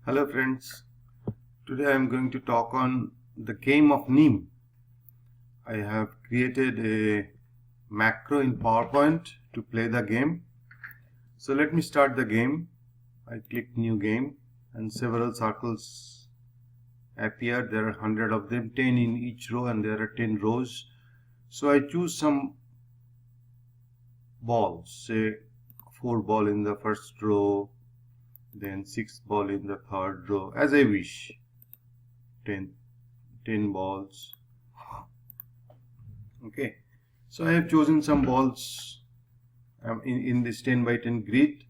Hello friends, today I am going to talk on the game of NIM. I have created a macro in PowerPoint to play the game. So let me start the game. I click new game and several circles appear. There are 100 of them, 10 in each row, and there are 10 rows. So I choose some balls, say 4 ball in the first row, then 6 ball in the third row, as I wish. 10 balls. Okay, so I have chosen some balls in this 10 by 10 grid,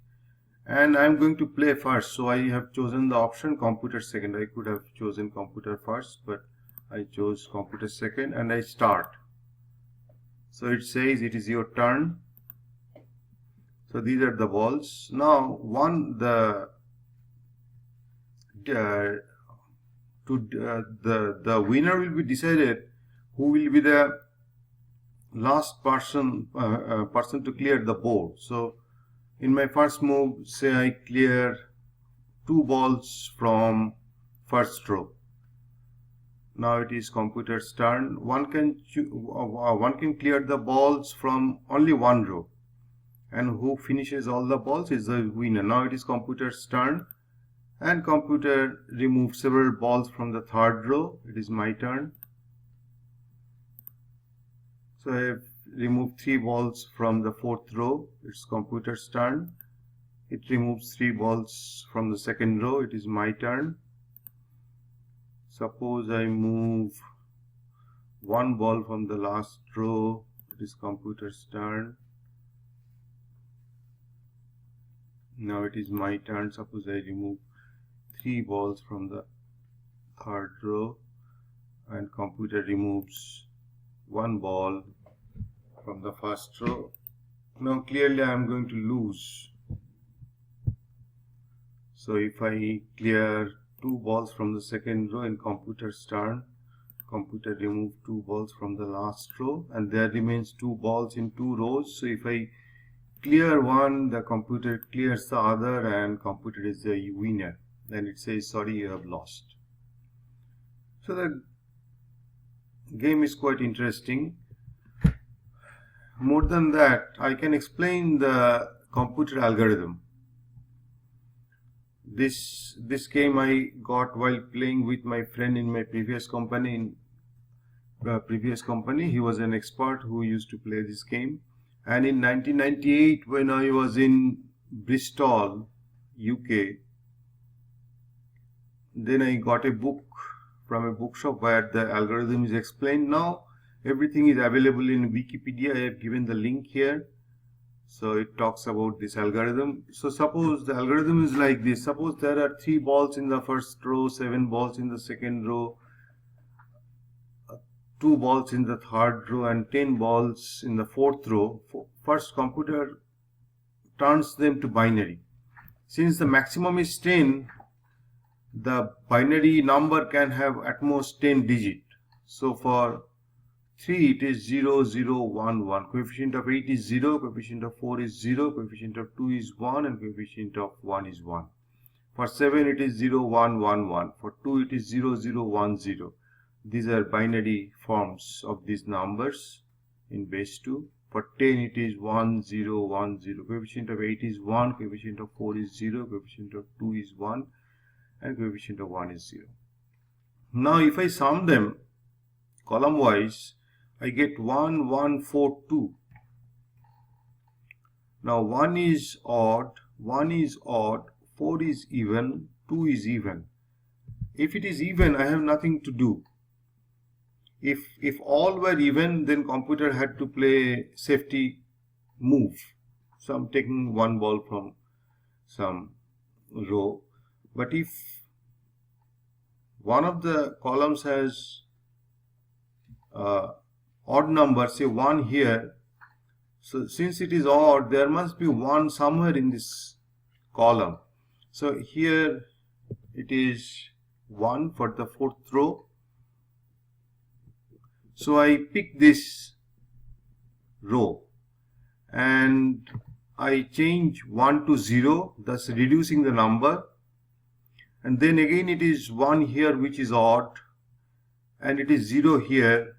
and I am going to play first. So I have chosen the option computer second. I could have chosen computer first, but I chose computer second, and I start. So it says it is your turn. So these are the balls. Now the winner will be decided who will be the last person to clear the board. So in my first move, say I clear 2 balls from first row. Now it is computer's turn. One can clear the balls from only one row, and who finishes all the balls is the winner. Now it is computer's turn, and computer removes several balls from the third row. It is my turn. So I have removed 3 balls from the fourth row. It's computer's turn. It removes 3 balls from the second row. It is my turn. Suppose I move 1 ball from the last row. It is computer's turn. Now it is my turn. Suppose I remove 3 balls from the third row, and computer removes 1 ball from the first row. Now clearly I am going to lose. So if I clear 2 balls from the second row in computer's turn, computer remove 2 balls from the last row, and there remains 2 balls in 2 rows. So if I clear one, the computer clears the other, and computer is the winner. Then it says, sorry, you have lost. So the game is quite interesting. More than that, I can explain the computer algorithm. This game I got while playing with my friend in my previous company. He was an expert who used to play this game. And in 1998, when I was in Bristol, UK, then I got a book from a bookshop where the algorithm is explained. Now everything is available in Wikipedia. I have given the link here. So it talks about this algorithm. So suppose the algorithm is like this. Suppose there are 3 balls in the first row, 7 balls in the second row, 2 balls in the third row, and 10 balls in the fourth row. First, computer turns them to binary. Since the maximum is 10, the binary number can have at most 10 digits. So for 3 it is 0, 0, 1, 1. Coefficient of 8 is 0, coefficient of 4 is 0, coefficient of 2 is 1, and coefficient of 1 is 1. For 7 it is 0, 1, 1, 1. For 2 it is 0, 0, 1, 0. These are binary forms of these numbers in base 2. For 10 it is 1, 0, 1, 0. Coefficient of 8 is 1, coefficient of 4 is 0, coefficient of 2 is 1, and coefficient of 1 is 0. Now if I sum them column wise, I get 1, 1, 4, 2. Now 1 is odd, 4 is even, 2 is even. If it is even, I have nothing to do. If all were even, then computer had to play safety move. So I'm taking 1 ball from some row. But if one of the columns has odd number, say 1 here, so since it is odd, there must be 1 somewhere in this column. So here it is 1 for the fourth row. So I pick this row and I change 1 to 0, thus reducing the number. and then again it is 1 here which is odd, and it is 0 here.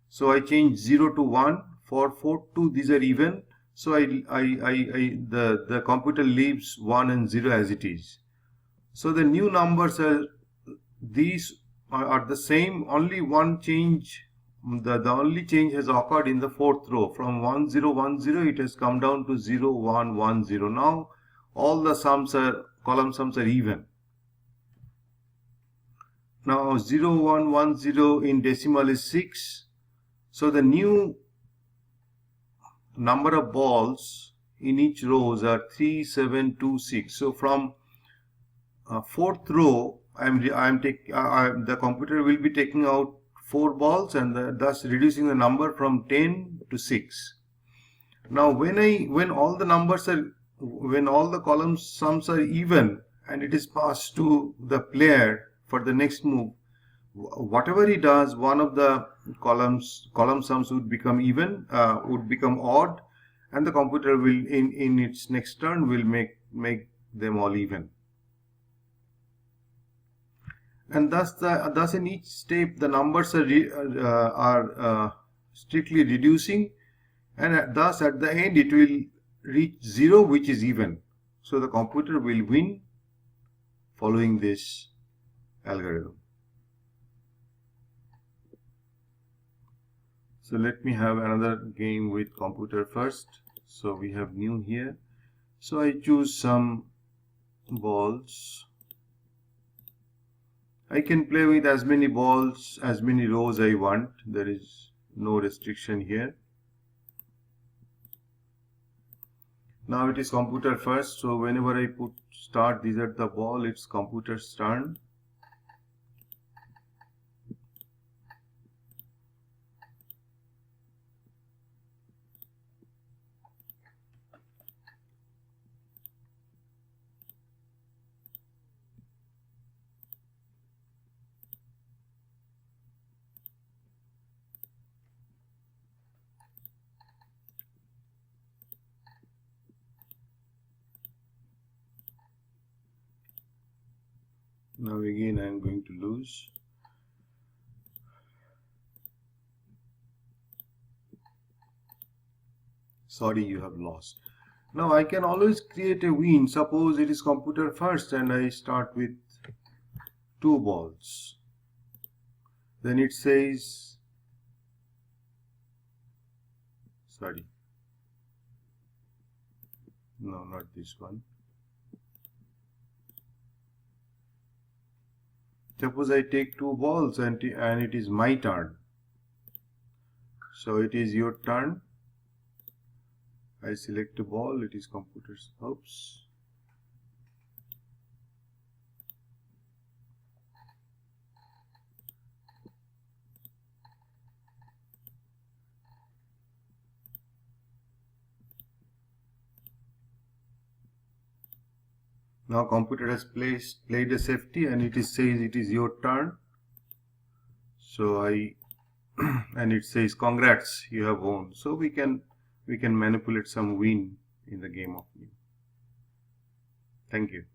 So I change 0 to 1. For 4 2 these are even, so the computer leaves 1 and 0 as it is. So the new numbers are, these are the same, only one change, the only change has occurred in the fourth row. From 1 0 1 0 it has come down to 0 1 1 0. Now all the sums are, column sums are even. Now 0 1 1 0 in decimal is 6. So the new number of balls in each rows are 3 7 2 6. So from fourth row the computer will be taking out 4 balls, and thus reducing the number from 10 to 6. Now when all the numbers are, when all the column sums are even and it is passed to the player for the next move, whatever he does, one of the column sums would become even, would become odd, and the computer will in its next turn will make them all even. And thus in each step the numbers are strictly reducing, and thus at the end it will reach 0, which is even. So the computer will win following this algorithm. So let me have another game with computer first. So we have new here. So I choose some balls. I can play with as many balls, as many rows I want. There is no restriction here. Now it is computer first, so whenever I put start these at the ball, it's computer's turn. Now again I am going to lose. Sorry, you have lost. Now I can always create a win. Suppose it is computer first and I start with 2 balls. Then it says, sorry, no, not this one. Suppose I take 2 balls and it is my turn. So it is your turn. I select a ball, it is computer's. Oops. Now computer has played a safety, and it says it is your turn. So and it says congrats, you have won. So we can manipulate some win in the game of NIM. Thank you.